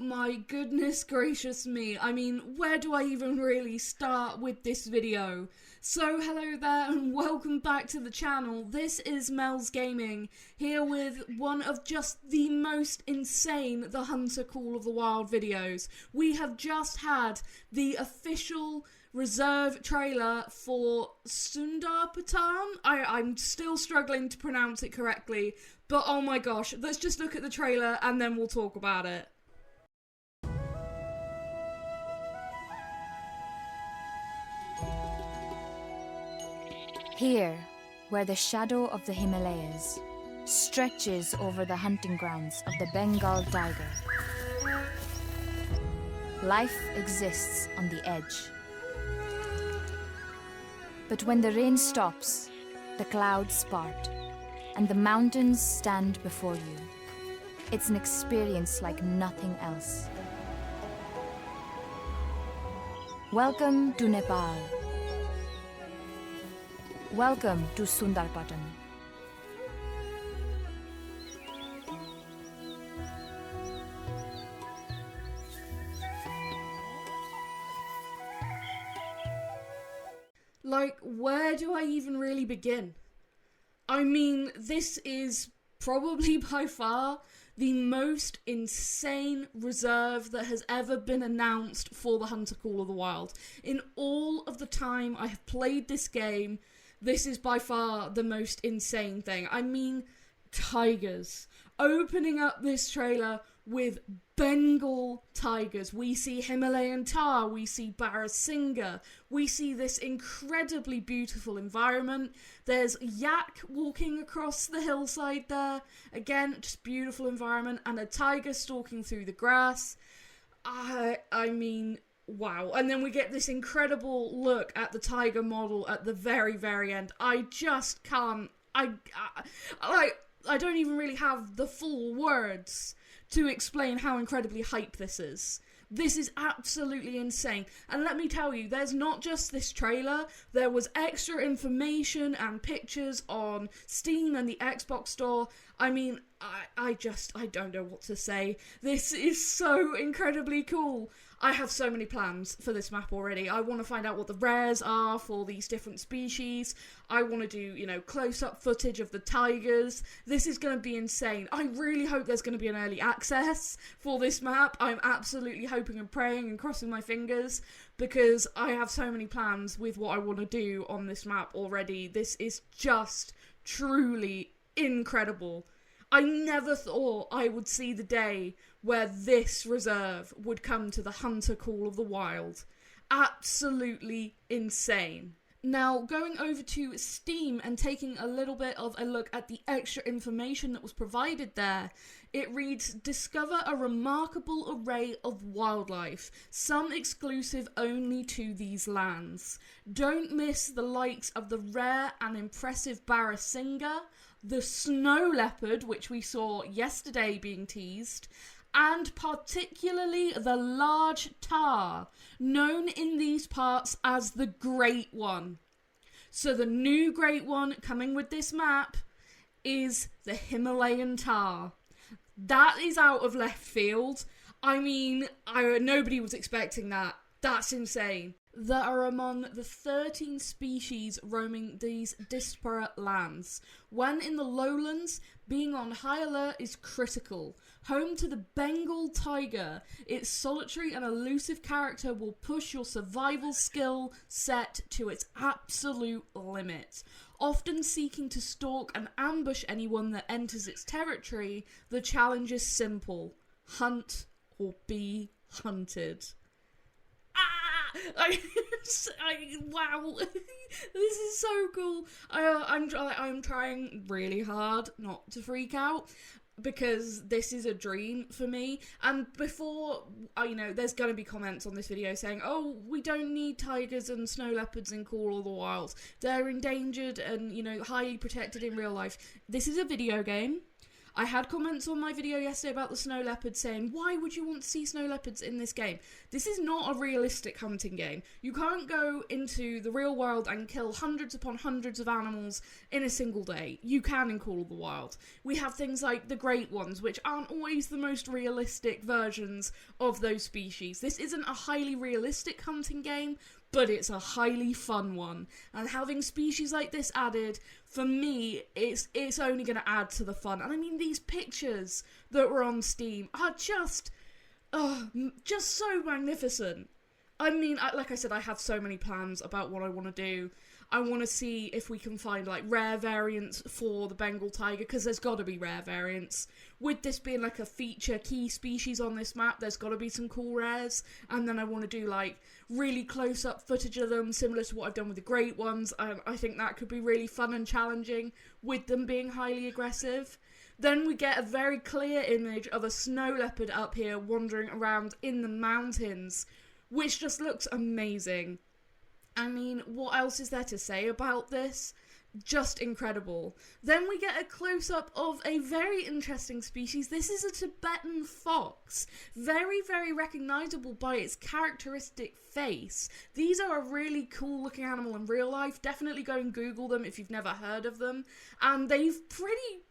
my goodness gracious me. I mean, where do I even really start with this video? So hello there and welcome back to the channel. This is Mel's Gaming, here with one of just the most insane The Hunter Call of the Wild videos. We have just had the official reserve trailer for Sundarpatan. I'm still struggling to pronounce it correctly, but oh my gosh, let's just look at the trailer and then we'll talk about it. Here, where the shadow of the Himalayas stretches over the hunting grounds of the Bengal tiger, life exists on the edge. But when the rain stops, the clouds part, and the mountains stand before you, it's an experience like nothing else. Welcome to Nepal. Welcome to Sundarpatan. Like, where do I even really begin? I mean, this is probably by far the most insane reserve that has ever been announced for the Hunter Call of the Wild. In all of the time I have played this game, this is by far the most insane thing. I mean, tigers. Opening up this trailer with Bengal tigers. We see Himalayan Tahr, we see Barasingha, we see this incredibly beautiful environment. There's yak walking across the hillside there. Again, just beautiful environment, and a tiger stalking through the grass. I mean, wow. And then we get this incredible look at the tiger model at the very, very end. I just can't, I don't even really have the full words to explain how incredibly hype this is. This is absolutely insane. And let me tell you, there's not just this trailer, there was extra information and pictures on Steam and the Xbox store. I mean, I don't know what to say. This is so incredibly cool. I have so many plans for this map already. I want to find out what the rares are for these different species. I want to do, you know, close-up footage of the tigers. This is going to be insane. I really hope there's going to be an early access for this map. I'm absolutely hoping and praying and crossing my fingers because I have so many plans with what I want to do on this map already. This is just truly incredible. I never thought I would see the day where this reserve would come to the Hunter Call of the Wild. Absolutely insane. Now, going over to Steam and taking a little bit of a look at the extra information that was provided there, it reads, discover a remarkable array of wildlife, some exclusive only to these lands. Don't miss the likes of the rare and impressive Barasingha, the snow leopard, which we saw yesterday being teased, and particularly the large Tahr, known in these parts as the Great One. So the new Great One coming with this map is the Himalayan Tahr. That is out of left field. I mean, nobody was expecting that. That's insane. That are among the 13 species roaming these disparate lands. When in the lowlands, being on high alert is critical. Home to the Bengal tiger, its solitary and elusive character will push your survival skill set to its absolute limit. Often seeking to stalk and ambush anyone that enters its territory, the challenge is simple. Hunt or be hunted. Wow, this is so cool. I'm trying really hard not to freak out because this is a dream for me. And before, you know, there's going to be comments on this video saying, oh, we don't need tigers and snow leopards in Call of the Wild. They're endangered and, you know, highly protected in real life. This is a video game. I had comments on my video yesterday about the snow leopards saying, why would you want to see snow leopards in this game? This is not a realistic hunting game. You can't go into the real world and kill hundreds upon hundreds of animals in a single day. You can in Call of the Wild. We have things like the great ones, which aren't always the most realistic versions of those species. This isn't a highly realistic hunting game, but it's a highly fun one. And having species like this added, for me, it's only going to add to the fun. And I mean, these pictures that were on Steam are just so magnificent. I mean, like I said, I have so many plans about what I want to do. I want to see if we can find, like, rare variants for the Bengal tiger, because there's got to be rare variants. With this being, like, a feature key species on this map, there's got to be some cool rares. And then I want to do, like, really close-up footage of them, similar to what I've done with the great ones. I think that could be really fun and challenging, with them being highly aggressive. Then we get a very clear image of a snow leopard up here wandering around in the mountains, which just looks amazing. I mean, what else is there to say about this? Just incredible. Then we get a close-up of a very interesting species. This is a Tibetan fox. Very, very recognisable by its characteristic face. These are a really cool looking animal in real life. Definitely go and Google them if you've never heard of them. And they've pretty,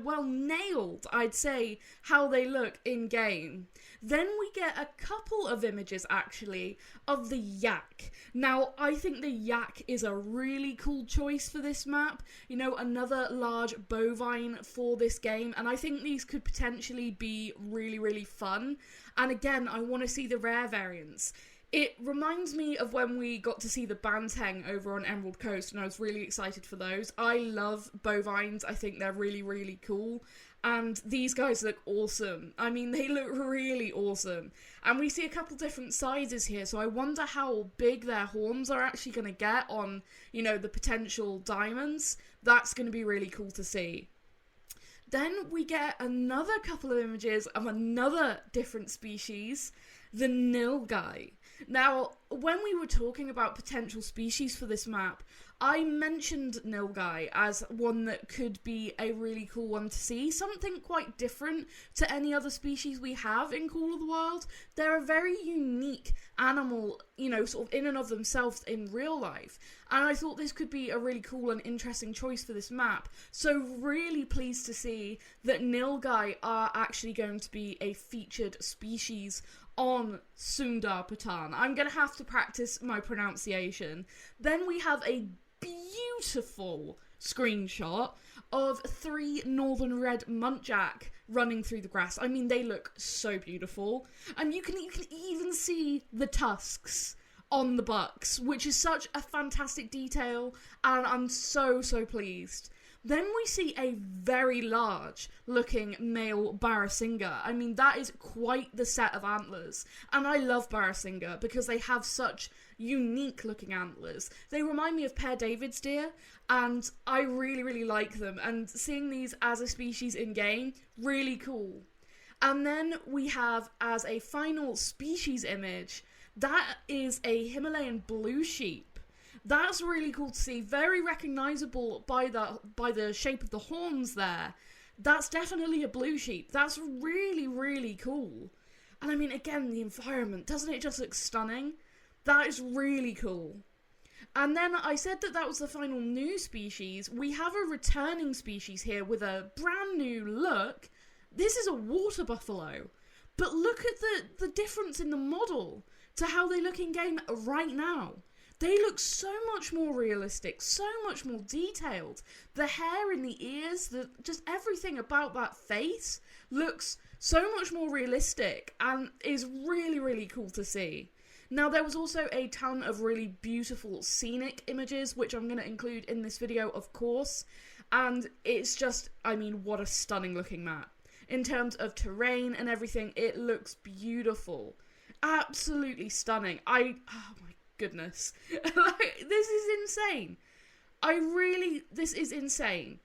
well nailed, I'd say, how they look in-game. Then we get a couple of images, actually, of the yak. Now, I think the yak is a really cool choice for this map. Another large bovine for this game, and I think these could potentially be really, really fun. And again, I want to see the rare variants. It reminds me of when we got to see the banteng over on Emerald Coast, and I was really excited for those. I love bovines. I think they're really, really cool. And these guys look awesome. I mean, they look really awesome. And we see a couple different sizes here, so I wonder how big their horns are actually going to get on, the potential diamonds. That's going to be really cool to see. Then we get another couple of images of another different species, the nilgai. Now, when we were talking about potential species for this map, I mentioned nilgai as one that could be a really cool one to see. Something quite different to any other species we have in Call of the Wild. They're a very unique animal, sort of in and of themselves in real life. And I thought this could be a really cool and interesting choice for this map. So really pleased to see that nilgai are actually going to be a featured species on Sundarpatan. I'm going to have to practice my pronunciation. Then we have a beautiful screenshot of 3 northern red muntjac running through the grass. I mean, they look so beautiful. And you can even see the tusks on the bucks, which is such a fantastic detail, and I'm so, so pleased. Then we see a very large looking male barasingha. I mean, that is quite the set of antlers. And I love barasingha because they have such unique looking antlers. They remind me of Pear David's deer, and I really, really like them. And seeing these as a species in game, really cool. And then we have, as a final species image, that is a Himalayan blue sheep. That's really cool to see. Very recognisable by the shape of the horns there. That's definitely a blue sheep. That's really, really cool. And I mean, again, the environment, doesn't it just look stunning? That is really cool. And then I said that was the final new species. We have a returning species here with a brand new look. This is a water buffalo. But look at the difference in the model to how they look in game right now. They look so much more realistic, so much more detailed. The hair in the ears, just everything about that face looks so much more realistic and is really, really cool to see. Now, there was also a ton of really beautiful scenic images, which I'm going to include in this video, of course. And it's just, I mean, what a stunning looking map. In terms of terrain and everything, it looks beautiful. Absolutely stunning. Oh my goodness. This is insane. This is insane.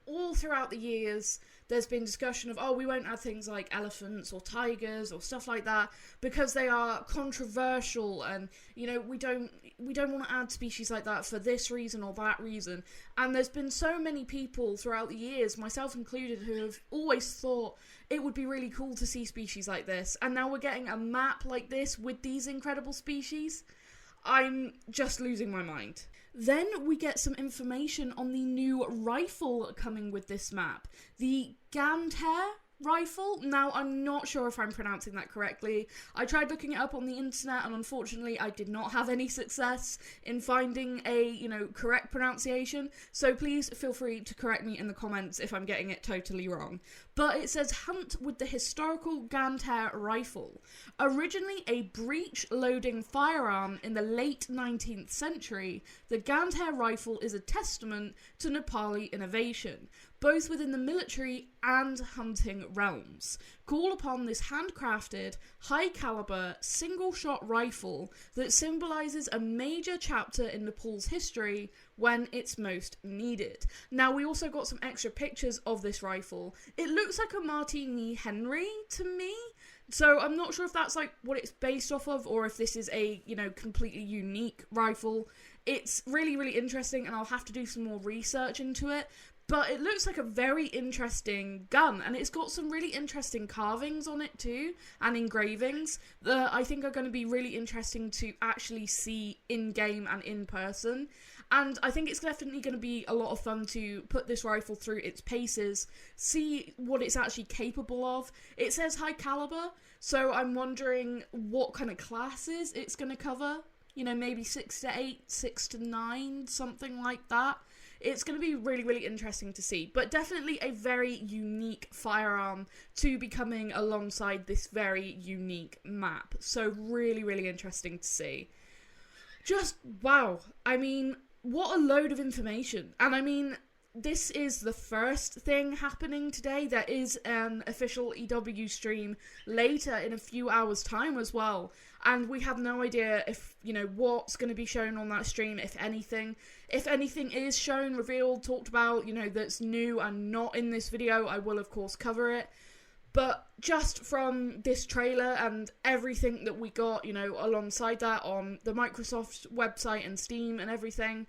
All throughout the years, there's been discussion of, oh, we won't add things like elephants or tigers or stuff like that because they are controversial, and you know, we don't want to add species like that for this reason or that reason. And there's been so many people throughout the years, myself included, who have always thought it would be really cool to see species like this, and now we're getting a map like this with these incredible species. I'm just losing my mind. Then we get some information on the new rifle coming with this map. The Tahr rifle. Now, I'm not sure if I'm pronouncing that correctly. I tried looking it up on the internet, and unfortunately I did not have any success in finding a, correct pronunciation. So please feel free to correct me in the comments if I'm getting it totally wrong. But it says hunt with the historical Tahr rifle. Originally a breech-loading firearm in the late 19th century, the Tahr rifle is a testament to Nepali innovation, both within the military and hunting realms. Call upon this handcrafted, high-caliber, single-shot rifle that symbolises a major chapter in Nepal's history when it's most needed. Now, we also got some extra pictures of this rifle. It looks like a Martini Henry to me, so I'm not sure if that's like what it's based off of, or if this is a, completely unique rifle. It's really, really interesting, and I'll have to do some more research into it. But it looks like a very interesting gun, and it's got some really interesting carvings on it too, and engravings that I think are going to be really interesting to actually see in-game and in person. And I think it's definitely going to be a lot of fun to put this rifle through its paces, see what it's actually capable of. It says high caliber, so I'm wondering what kind of classes it's going to cover. Maybe 6 to 8, 6 to 9, something like that. It's going to be really, really interesting to see, but definitely a very unique firearm to be coming alongside this very unique map. So really, really interesting to see. Just, wow. I mean, what a load of information. And this is the first thing happening today. There is an official EW stream later in a few hours' time as well. And we have no idea if, what's going to be shown on that stream, if anything. If anything is shown, revealed, talked about, that's new and not in this video, I will, of course, cover it. But just from this trailer and everything that we got, alongside that on the Microsoft website and Steam and everything,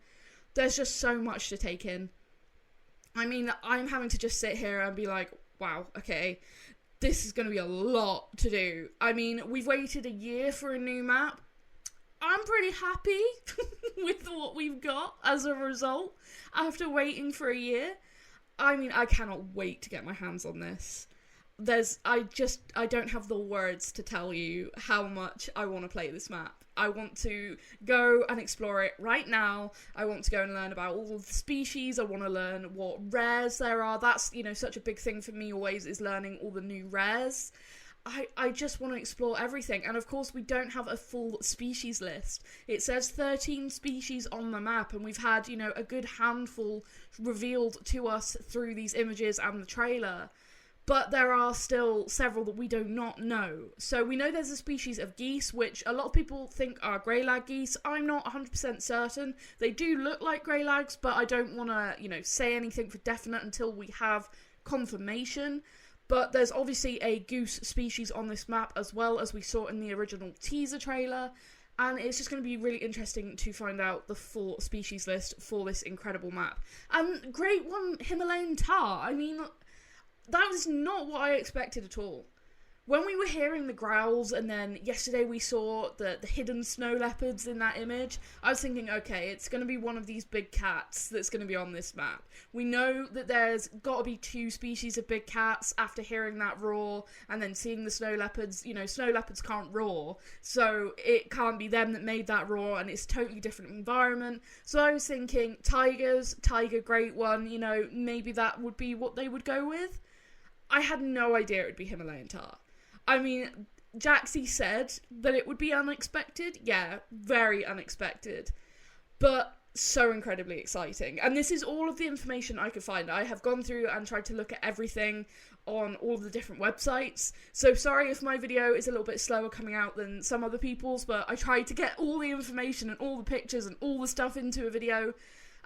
there's just so much to take in. I'm having to just sit here and be like, wow, okay, this is going to be a lot to do. We've waited a year for a new map. I'm pretty happy with what we've got as a result after waiting for a year. I cannot wait to get my hands on this. I don't have the words to tell you how much I want to play this map. I want to go and explore it right now. I want to go and learn about all of the species. I want to learn what rares there are. That's, such a big thing for me always, is learning all the new rares. I just want to explore everything. And of course, we don't have a full species list. It says 13 species on the map, and we've had, a good handful revealed to us through these images and the trailer. But there are still several that we do not know. So we know there's a species of geese, which a lot of people think are greylag geese. I'm not 100% certain. They do look like greylags, but I don't want to, say anything for definite until we have confirmation. But there's obviously a goose species on this map, as well as we saw in the original teaser trailer. And it's just going to be really interesting to find out the full species list for this incredible map. And great one, Himalayan Tahr. That was not what I expected at all. When we were hearing the growls, and then yesterday we saw the hidden snow leopards in that image, I was thinking, okay, it's going to be one of these big cats that's going to be on this map. We know that there's got to be 2 species of big cats after hearing that roar, and then seeing the snow leopards. Snow leopards can't roar, so it can't be them that made that roar, and it's a totally different environment. So I was thinking, tigers, tiger, great one, maybe that would be what they would go with. I had no idea it would be Himalayan Tahr. Jaxie said that it would be unexpected. Yeah, very unexpected. But so incredibly exciting. And this is all of the information I could find. I have gone through and tried to look at everything on all of the different websites. So sorry if my video is a little bit slower coming out than some other people's, but I tried to get all the information and all the pictures and all the stuff into a video.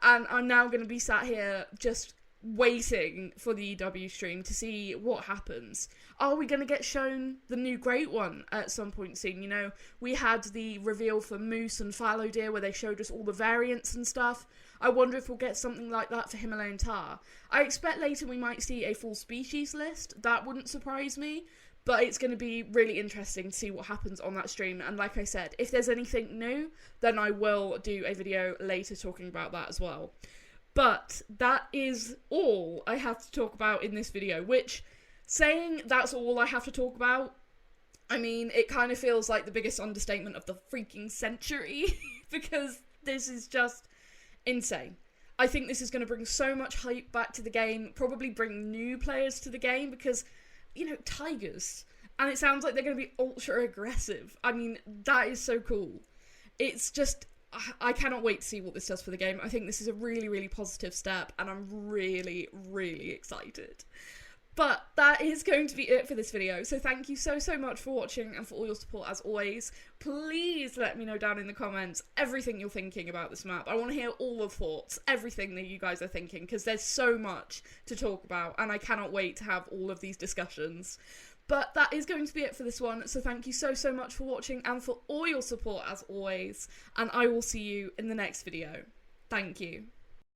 And I'm now going to be sat here just waiting for the EW stream to see what happens. Are we going to get shown the new Great One at some point soon? You know, we had the reveal for Moose and Fallow Deer where they showed us all the variants and stuff. I wonder if we'll get something like that for Himalayan Tahr. I expect later we might see a full species list. That wouldn't surprise me. But it's going to be really interesting to see what happens on that stream. And like I said, if there's anything new, then I will do a video later talking about that as well. But that is all I have to talk about in this video, which, saying that's all I have to talk about, I mean, it kind of feels like the biggest understatement of the freaking century, because this is just insane. I think this is going to bring so much hype back to the game, probably bring new players to the game, because, you know, tigers, and it sounds like they're going to be ultra aggressive. I mean, that is so cool. It's just, I cannot wait to see what this does for the game. I think this is a really, really positive step, and I'm really, really excited. But that is going to be it for this video, so thank you so much for watching and for all your support as always. Please let me know down in the comments everything you're thinking about this map. I want to hear all the thoughts, everything that you guys are thinking, because there's so much to talk about, and I cannot wait to have all of these discussions. But that is going to be it for this one, so thank you so much for watching and for all your support as always, and I will see you in the next video. Thank you.